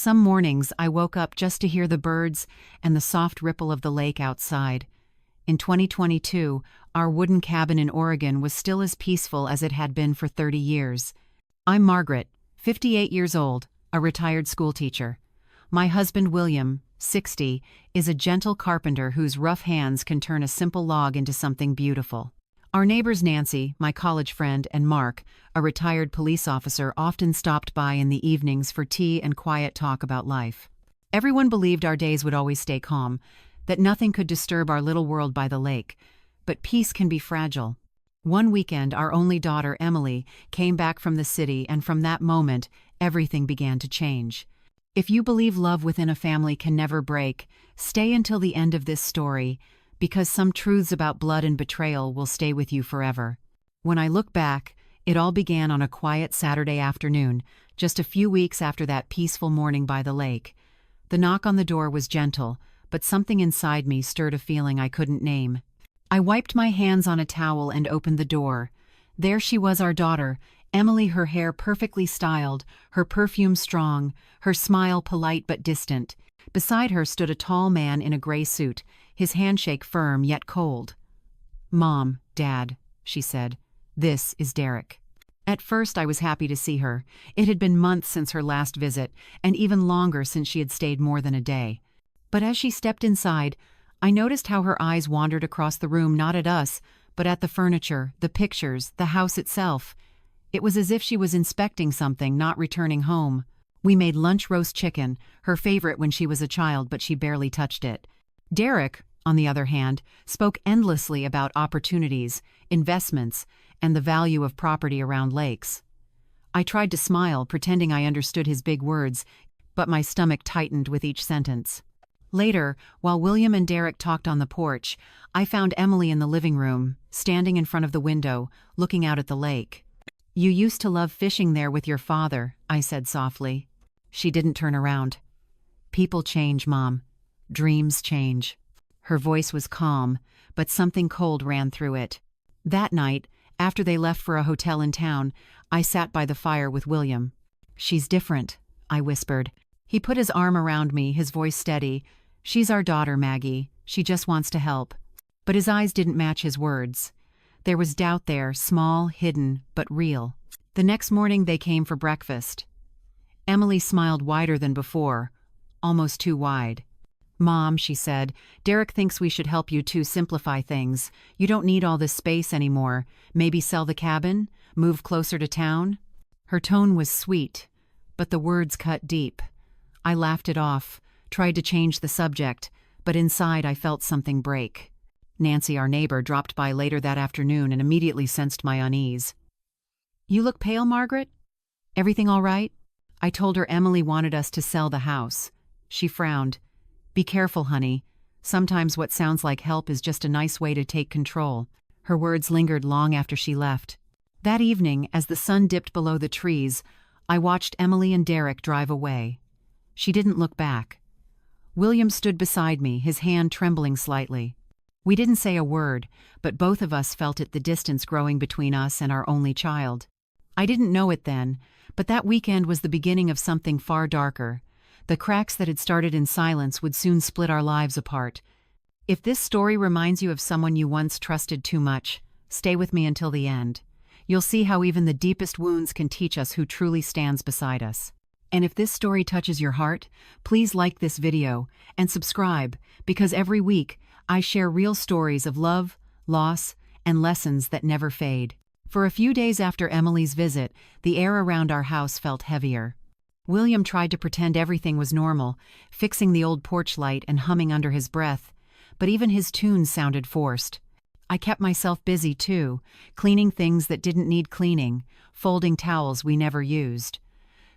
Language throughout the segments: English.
Some mornings I woke up just to hear the birds and the soft ripple of the lake outside. In 2022, our wooden cabin in Oregon was still as peaceful as it had been for 30 years. I'm Margaret, 58 years old, a retired schoolteacher. My husband William, 60, is a gentle carpenter whose rough hands can turn a simple log into something beautiful. Our neighbors Nancy, my college friend, and Mark, a retired police officer, often stopped by in the evenings for tea and quiet talk about life. Everyone believed our days would always stay calm, that nothing could disturb our little world by the lake. But peace can be fragile. One weekend, our only daughter, Emily, came back from the city, and from that moment, everything began to change. If you believe love within a family can never break, stay until the end of this story, because some truths about blood and betrayal will stay with you forever. When I look back, it all began on a quiet Saturday afternoon, just a few weeks after that peaceful morning by the lake. The knock on the door was gentle, but something inside me stirred a feeling I couldn't name. I wiped my hands on a towel and opened the door. There she was, our daughter, Emily, her hair perfectly styled, her perfume strong, her smile polite but distant. Beside her stood a tall man in a gray suit, his handshake firm yet cold. "Mom, Dad," she said, "this is Derek." At first I was happy to see her. It had been months since her last visit, and even longer since she had stayed more than a day. But as she stepped inside, I noticed how her eyes wandered across the room, not at us, but at the furniture, the pictures, the house itself. It was as if she was inspecting something, not returning home. We made lunch roast chicken, her favorite when she was a child, but she barely touched it. Derek, on the other hand, spoke endlessly about opportunities, investments, and the value of property around lakes. I tried to smile, pretending I understood his big words, but my stomach tightened with each sentence. Later, while William and Derek talked on the porch, I found Emily in the living room, standing in front of the window, looking out at the lake. "You used to love fishing there with your father," I said softly. She didn't turn around. "People change, Mom. Dreams change." Her voice was calm, but something cold ran through it. That night, after they left for a hotel in town, I sat by the fire with William. "She's different," I whispered. He put his arm around me, his voice steady. "She's our daughter, Maggie. She just wants to help." But his eyes didn't match his words. There was doubt there, small, hidden, but real. The next morning they came for breakfast. Emily smiled wider than before, almost too wide. "Mom," she said, "Derek thinks we should help you to simplify things. You don't need all this space anymore. Maybe sell the cabin? Move closer to town?" Her tone was sweet, but the words cut deep. I laughed it off, tried to change the subject, but inside I felt something break. Nancy, our neighbor, dropped by later that afternoon and immediately sensed my unease. "You look pale, Margaret? Everything all right?" I told her Emily wanted us to sell the house. She frowned. "Be careful, honey. Sometimes what sounds like help is just a nice way to take control." Her words lingered long after she left. That evening, as the sun dipped below the trees, I watched Emily and Derek drive away. She didn't look back. William stood beside me, his hand trembling slightly. We didn't say a word, but both of us felt it, the distance growing between us and our only child. I didn't know it then, but that weekend was the beginning of something far darker. The cracks that had started in silence would soon split our lives apart. If this story reminds you of someone you once trusted too much, stay with me until the end. You'll see how even the deepest wounds can teach us who truly stands beside us. And if this story touches your heart, please like this video and subscribe, because every week I share real stories of love, loss, and lessons that never fade. For a few days after Emily's visit, the air around our house felt heavier. William tried to pretend everything was normal, fixing the old porch light and humming under his breath, but even his tunes sounded forced. I kept myself busy too, cleaning things that didn't need cleaning, folding towels we never used.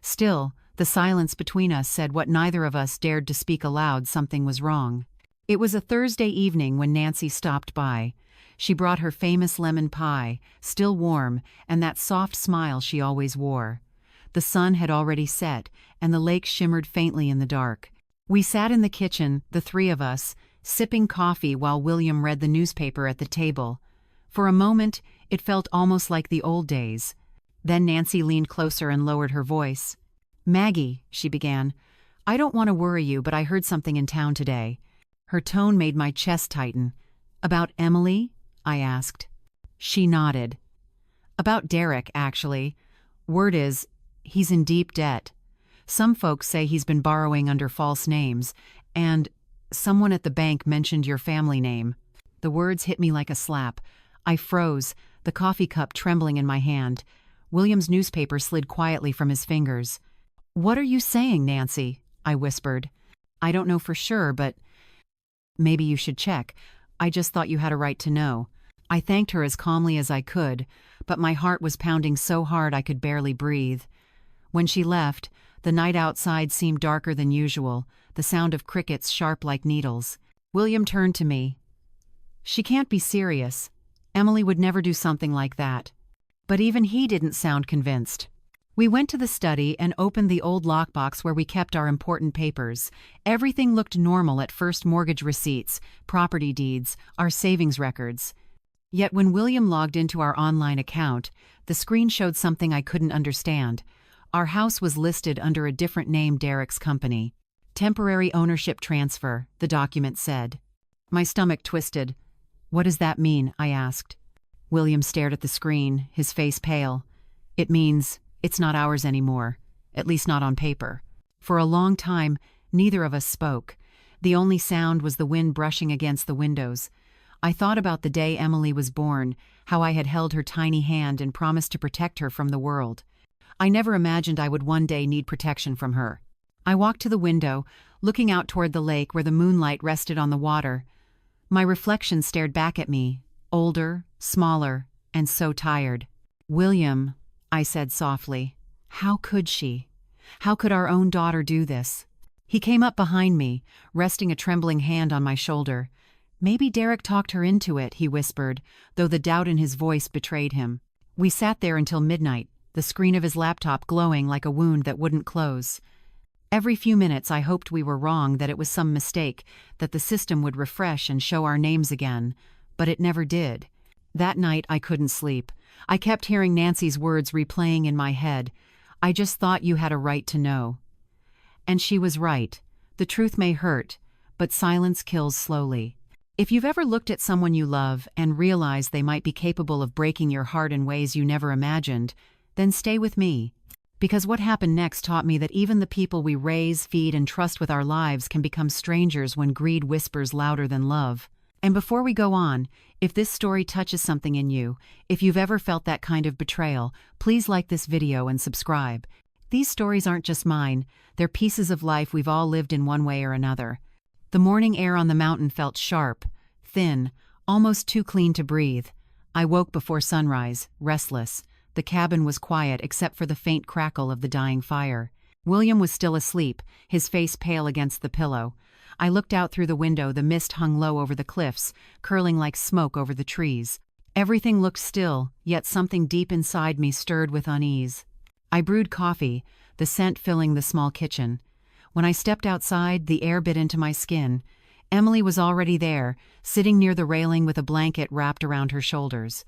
Still, the silence between us said what neither of us dared to speak aloud: something was wrong. It was a Thursday evening when Nancy stopped by. She brought her famous lemon pie, still warm, and that soft smile she always wore. The sun had already set, and the lake shimmered faintly in the dark. We sat in the kitchen, the three of us, sipping coffee while William read the newspaper at the table. For a moment, it felt almost like the old days. Then Nancy leaned closer and lowered her voice. "Maggie," she began, I don't want to worry you, but I heard something in town today. Her tone made my chest tighten. About Emily? I asked. She nodded. About Derek, actually. Word is, he's in deep debt. Some folks say he's been borrowing under false names, and someone at the bank mentioned your family name. The words hit me like a slap. I froze, the coffee cup trembling in my hand. William's newspaper slid quietly from his fingers. "What are you saying, Nancy?" I whispered. "I don't know for sure, but maybe you should check. I just thought you had a right to know." I thanked her as calmly as I could, but my heart was pounding so hard I could barely breathe. When she left, the night outside seemed darker than usual, the sound of crickets sharp like needles. William turned to me. "She can't be serious. Emily would never do something like that." But even he didn't sound convinced. We went to the study and opened the old lockbox where we kept our important papers. Everything looked normal at first: mortgage receipts, property deeds, our savings records. Yet when William logged into our online account, the screen showed something I couldn't understand. Our house was listed under a different name: Derek's company. "Temporary ownership transfer," the document said. My stomach twisted. "What does that mean?" I asked. William stared at the screen, his face pale. "It means it's not ours anymore, at least not on paper." For a long time, neither of us spoke. The only sound was the wind brushing against the windows. I thought about the day Emily was born, how I had held her tiny hand and promised to protect her from the world. I never imagined I would one day need protection from her. I walked to the window, looking out toward the lake where the moonlight rested on the water. My reflection stared back at me, older, smaller, and so tired. "William," I said softly, "how could she? How could our own daughter do this?" He came up behind me, resting a trembling hand on my shoulder. "Maybe Derek talked her into it," he whispered, though the doubt in his voice betrayed him. We sat there until midnight, the screen of his laptop glowing like a wound that wouldn't close. Every few minutes I hoped we were wrong, that it was some mistake, that the system would refresh and show our names again, but it never did. That night I couldn't sleep. I kept hearing Nancy's words replaying in my head. "I just thought you had a right to know." And she was right. The truth may hurt, but silence kills slowly. If you've ever looked at someone you love and realized they might be capable of breaking your heart in ways you never imagined, then stay with me. Because what happened next taught me that even the people we raise, feed, and trust with our lives can become strangers when greed whispers louder than love. And before we go on, if this story touches something in you, if you've ever felt that kind of betrayal, please like this video and subscribe. These stories aren't just mine, they're pieces of life we've all lived in one way or another. The morning air on the mountain felt sharp, thin, almost too clean to breathe. I woke before sunrise, restless. The cabin was quiet except for the faint crackle of the dying fire. William was still asleep, his face pale against the pillow. I looked out through the window. The mist hung low over the cliffs, curling like smoke over the trees. Everything looked still, yet something deep inside me stirred with unease. I brewed coffee, the scent filling the small kitchen. When I stepped outside, the air bit into my skin. Emily was already there, sitting near the railing with a blanket wrapped around her shoulders.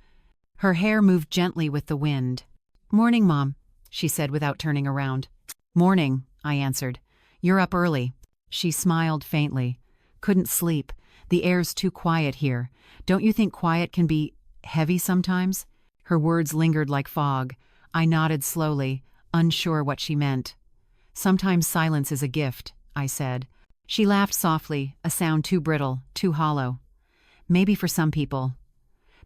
Her hair moved gently with the wind. "Morning, Mom," she said without turning around. "Morning," I answered. "You're up early." She smiled faintly. "Couldn't sleep. The air's too quiet here. Don't you think quiet can be heavy sometimes?" Her words lingered like fog. I nodded slowly, unsure what she meant. "Sometimes silence is a gift," I said. She laughed softly, a sound too brittle, too hollow. "Maybe for some people."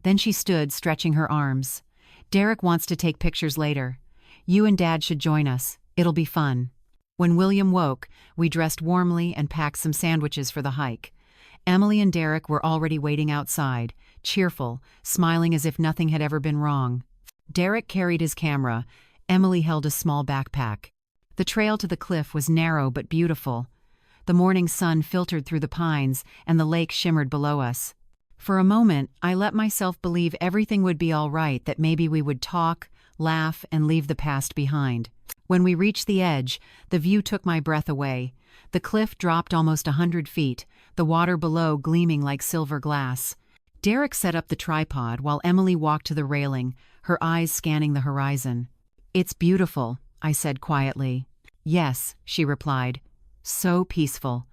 Then she stood, stretching her arms. "Derek wants to take pictures later. You and Dad should join us. It'll be fun." When William woke, we dressed warmly and packed some sandwiches for the hike. Emily and Derek were already waiting outside, cheerful, smiling as if nothing had ever been wrong. Derek carried his camera. Emily held a small backpack. The trail to the cliff was narrow but beautiful. The morning sun filtered through the pines, and the lake shimmered below us. For a moment, I let myself believe everything would be all right, that maybe we would talk, laugh, and leave the past behind. When we reached the edge, the view took my breath away. The cliff dropped almost 100 feet, the water below gleaming like silver glass. Derek set up the tripod while Emily walked to the railing, her eyes scanning the horizon. "It's beautiful," I said quietly. "Yes," she replied. So peaceful.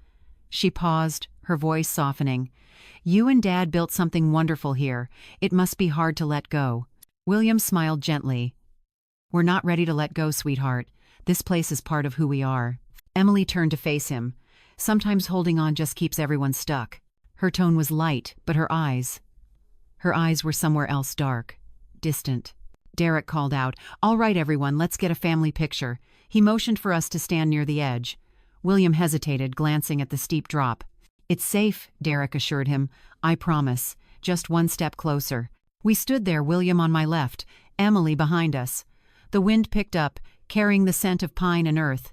She paused, her voice softening. You and Dad built something wonderful here. It must be hard to let go. William smiled gently. We're not ready to let go, sweetheart. This place is part of who we are. Emily turned to face him. Sometimes holding on just keeps everyone stuck. Her tone was light, but her eyes were somewhere else, dark, distant. Derek called out, "All right, everyone, let's get a family picture." He motioned for us to stand near the edge. William hesitated, glancing at the steep drop. "It's safe," Derek assured him. "I promise. Just one step closer." We stood there, William on my left, Emily behind us. The wind picked up, carrying the scent of pine and earth.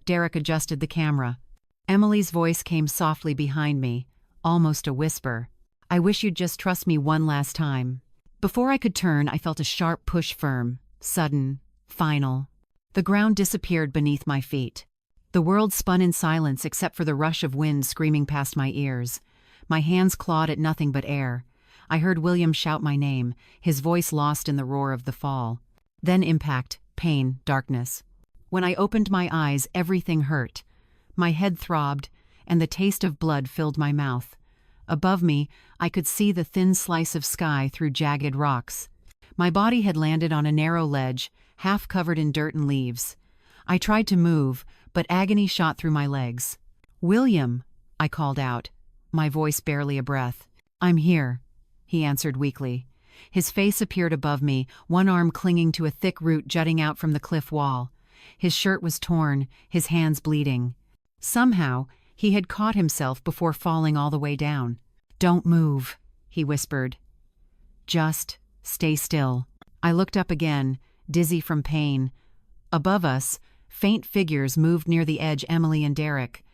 Derek adjusted the camera. Emily's voice came softly behind me, almost a whisper. "I wish you'd just trust me one last time." Before I could turn, I felt a sharp push, firm, sudden, final. The ground disappeared beneath my feet. The world spun in silence except for the rush of wind screaming past my ears. My hands clawed at nothing but air. I heard William shout my name, his voice lost in the roar of the fall. Then impact, pain, darkness. When I opened my eyes, everything hurt. My head throbbed, and the taste of blood filled my mouth. Above me, I could see the thin slice of sky through jagged rocks. My body had landed on a narrow ledge, half covered in dirt and leaves. I tried to move, but agony shot through my legs. "William," I called out, my voice barely a breath. "I'm here," he answered weakly. His face appeared above me, one arm clinging to a thick root jutting out from the cliff wall. His shirt was torn, his hands bleeding. Somehow, he had caught himself before falling all the way down. "Don't move," he whispered. "Just stay still." I looked up again, dizzy from pain. Above us, faint figures moved near the edge, Emily and Derek.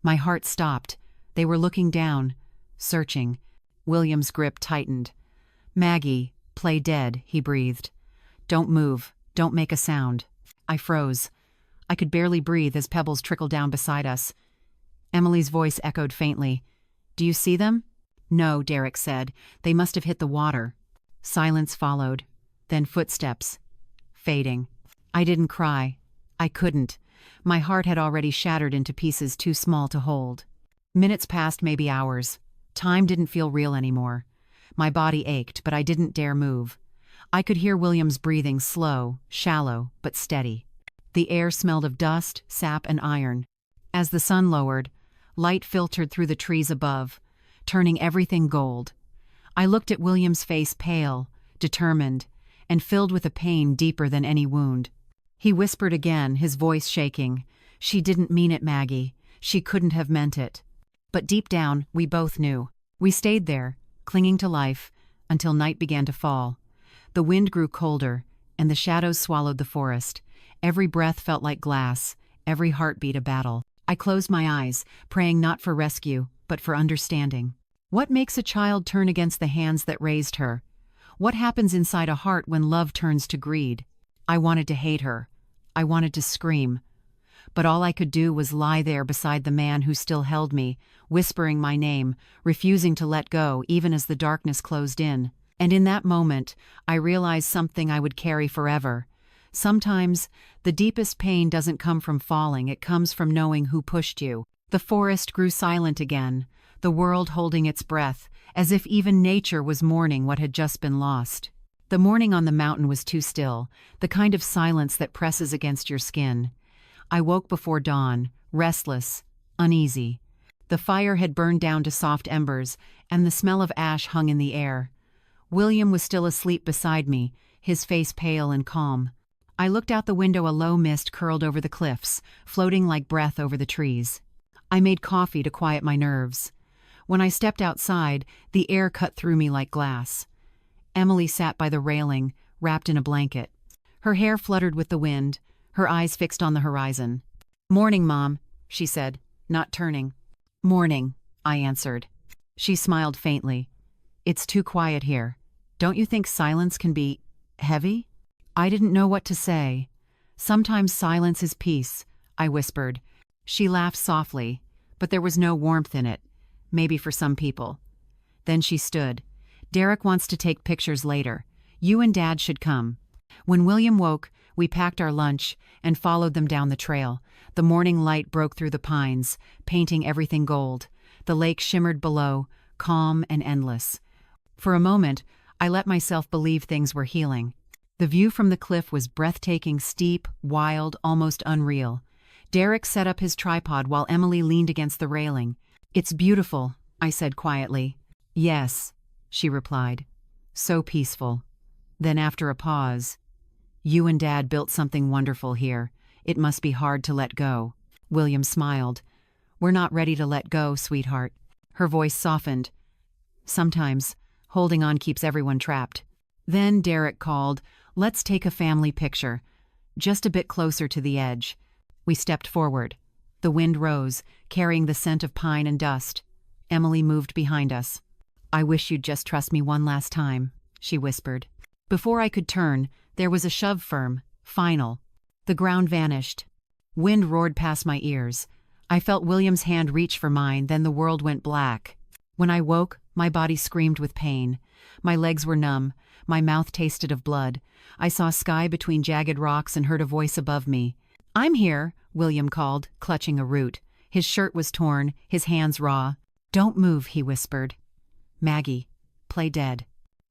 My heart stopped. They were looking down, searching. William's grip tightened. "Maggie, play dead," he breathed. "Don't move. Don't make a sound." I froze. I could barely breathe as pebbles trickled down beside us. Emily's voice echoed faintly. "Do you see them?" "No," Derek said. "They must have hit the water." Silence followed. Then footsteps. Fading. I didn't cry. I couldn't. My heart had already shattered into pieces too small to hold. Minutes passed, maybe hours. Time didn't feel real anymore. My body ached, but I didn't dare move. I could hear William's breathing, slow, shallow, but steady. The air smelled of dust, sap, and iron. As the sun lowered, light filtered through the trees above, turning everything gold. I looked at William's face, pale, determined, and filled with a pain deeper than any wound. He whispered again, his voice shaking. "She didn't mean it, Maggie. She couldn't have meant it." But deep down, we both knew. We stayed there, clinging to life, until night began to fall. The wind grew colder, and the shadows swallowed the forest. Every breath felt like glass, every heartbeat a battle. I closed my eyes, praying not for rescue, but for understanding. What makes a child turn against the hands that raised her? What happens inside a heart when love turns to greed? I wanted to hate her. I wanted to scream. But all I could do was lie there beside the man who still held me, whispering my name, refusing to let go even as the darkness closed in. And in that moment, I realized something I would carry forever. Sometimes, the deepest pain doesn't come from falling, it comes from knowing who pushed you. The forest grew silent again, the world holding its breath, as if even nature was mourning what had just been lost. The morning on the mountain was too still, the kind of silence that presses against your skin. I woke before dawn, restless, uneasy. The fire had burned down to soft embers, and the smell of ash hung in the air. William was still asleep beside me, his face pale and calm. I looked out the window, a low mist curled over the cliffs, floating like breath over the trees. I made coffee to quiet my nerves. When I stepped outside, the air cut through me like glass. Emily sat by the railing, wrapped in a blanket. Her hair fluttered with the wind, her eyes fixed on the horizon. "Morning, Mom," she said, not turning. "Morning," I answered. She smiled faintly. "It's too quiet here. Don't you think silence can be heavy?" I didn't know what to say. "Sometimes silence is peace," I whispered. She laughed softly, but there was no warmth in it, maybe for some people. Then she stood. "Derek wants to take pictures later. You and Dad should come." When William woke, We packed our lunch and followed them down the trail. The morning light broke through the pines, painting everything gold. The lake shimmered below, calm and endless. For a moment, I let myself believe things were healing. The view from the cliff was breathtaking, steep, wild, almost unreal. Derek set up his tripod while Emily leaned against the railing. "It's beautiful," I said quietly. "Yes," she replied. "So peaceful." Then after a pause, "You and Dad built something wonderful here. It must be hard to let go." William smiled. "We're not ready to let go, sweetheart." Her voice softened. "Sometimes, holding on keeps everyone trapped." Then Derek called, "Let's take a family picture." Just a bit closer to the edge. We stepped forward. The wind rose, carrying the scent of pine and dust. Emily moved behind us. "I wish you'd just trust me one last time," she whispered. Before I could turn, there was a shove firm, final. The ground vanished. Wind roared past my ears. I felt William's hand reach for mine, then the world went black. When I woke, my body screamed with pain. My legs were numb. My mouth tasted of blood. I saw sky between jagged rocks and heard a voice above me. "I'm here," William called, clutching a root. His shirt was torn, his hands raw. "Don't move," he whispered. "Maggie, play dead."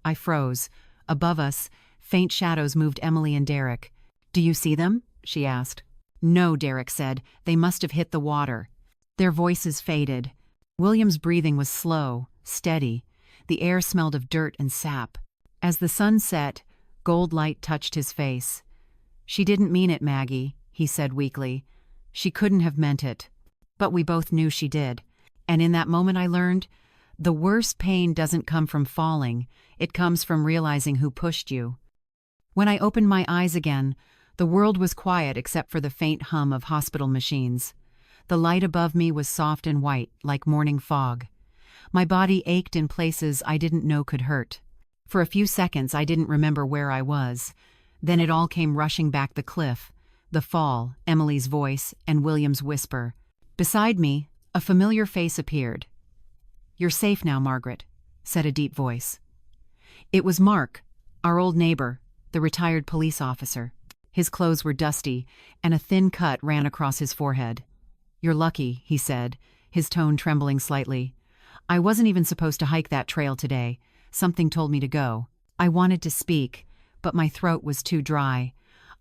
I froze. Above us, faint shadows moved Emily and Derek. "Do you see them?" she asked. "No," Derek said. "They must have hit the water." Their voices faded. William's breathing was slow, steady. The air smelled of dirt and sap. As the sun set, gold light touched his face. "She didn't mean it, Maggie," he said weakly. "She couldn't have meant it." But we both knew she did. And in that moment I learned, the worst pain doesn't come from falling, it comes from realizing who pushed you. When I opened my eyes again, the world was quiet except for the faint hum of hospital machines. The light above me was soft and white, like morning fog. My body ached in places I didn't know could hurt. For a few seconds I didn't remember where I was. Then it all came rushing back: the cliff, the fall, Emily's voice, and William's whisper. Beside me, a familiar face appeared. "You're safe now, Margaret," said a deep voice. It was Mark, our old neighbor, the retired police officer. His clothes were dusty, and a thin cut ran across his forehead. "You're lucky," he said, his tone trembling slightly. "I wasn't even supposed to hike that trail today. Something told me to go." I wanted to speak, but my throat was too dry.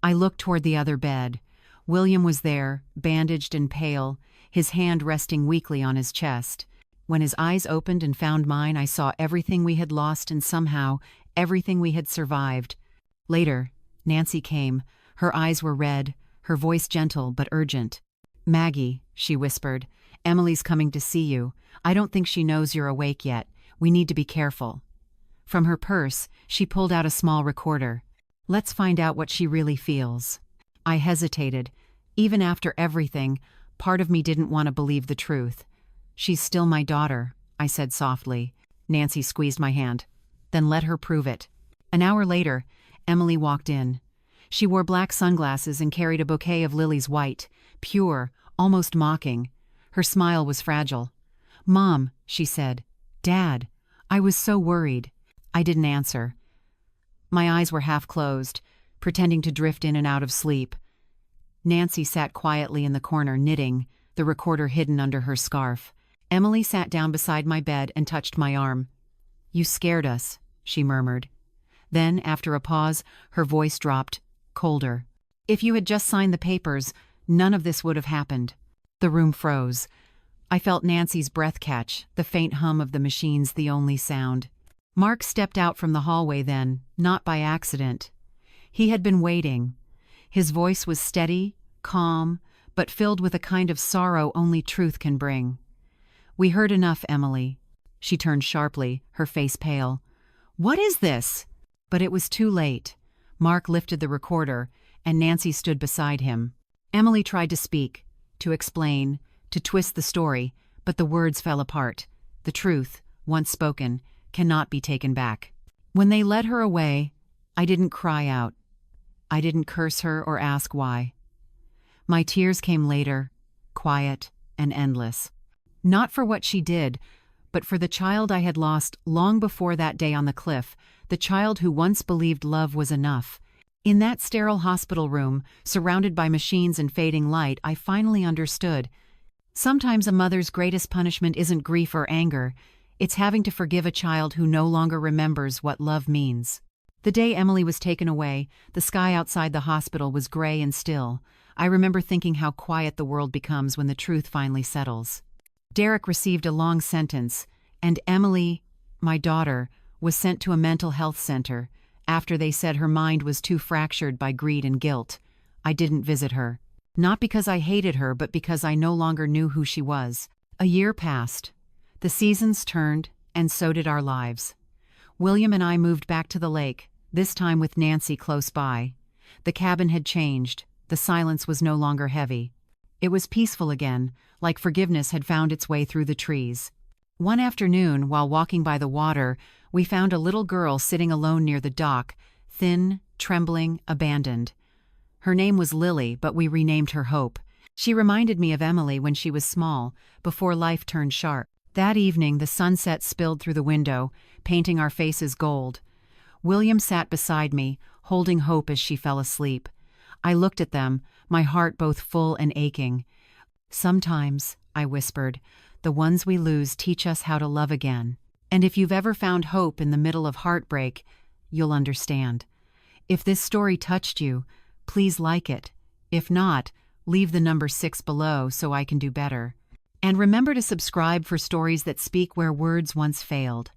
I looked toward the other bed. William was there, bandaged and pale, his hand resting weakly on his chest. When his eyes opened and found mine, I saw everything we had lost and somehow everything we had survived. Later, Nancy came. Her eyes were red, her voice gentle but urgent. "Maggie," she whispered, "Emily's coming to see you. I don't think she knows you're awake yet. We need to be careful." From her purse, she pulled out a small recorder. "Let's find out what she really feels." I hesitated. Even after everything, part of me didn't want to believe the truth. "She's still my daughter," I said softly. Nancy squeezed my hand. "Then let her prove it." An hour later, Emily walked in. She wore black sunglasses and carried a bouquet of lilies, white, pure, almost mocking. Her smile was fragile. "Mom," she said. "Dad, I was so worried." I didn't answer. My eyes were half closed, pretending to drift in and out of sleep. Nancy sat quietly in the corner, knitting, the recorder hidden under her scarf. Emily sat down beside my bed and touched my arm. "You scared us," she murmured. Then, after a pause, her voice dropped, colder. "If you had just signed the papers, none of this would have happened." The room froze. I felt Nancy's breath catch, the faint hum of the machines the only sound. Mark stepped out from the hallway then, not by accident. He had been waiting. His voice was steady, calm, but filled with a kind of sorrow only truth can bring. "We heard enough, Emily." She turned sharply, her face pale. "What is this?" But it was too late. Mark lifted the recorder, and Nancy stood beside him. Emily tried to speak, to explain, to twist the story, but the words fell apart. The truth, once spoken, cannot be taken back. When they led her away, I didn't cry out. I didn't curse her or ask why. My tears came later, quiet and endless. Not for what she did, but for the child I had lost long before that day on the cliff, the child who once believed love was enough. In that sterile hospital room, surrounded by machines and fading light, I finally understood. Sometimes a mother's greatest punishment isn't grief or anger, it's having to forgive a child who no longer remembers what love means. The day Emily was taken away, the sky outside the hospital was gray and still. I remember thinking how quiet the world becomes when the truth finally settles. Derek received a long sentence, and Emily, my daughter, was sent to a mental health center after they said her mind was too fractured by greed and guilt. I didn't visit her. Not because I hated her, but because I no longer knew who she was. A year passed. The seasons turned, and so did our lives. William and I moved back to the lake, this time with Nancy close by. The cabin had changed. The silence was no longer heavy. It was peaceful again, like forgiveness had found its way through the trees. One afternoon, while walking by the water, we found a little girl sitting alone near the dock, thin, trembling, abandoned. Her name was Lily, but we renamed her Hope. She reminded me of Emily when she was small, before life turned sharp. That evening, the sunset spilled through the window, painting our faces gold. William sat beside me, holding Hope as she fell asleep. I looked at them, my heart both full and aching. "Sometimes," I whispered, "the ones we lose teach us how to love again. And if you've ever found hope in the middle of heartbreak, you'll understand. If this story touched you, please like it. If not, leave the number 6 below so I can do better. And remember to subscribe for stories that speak where words once failed."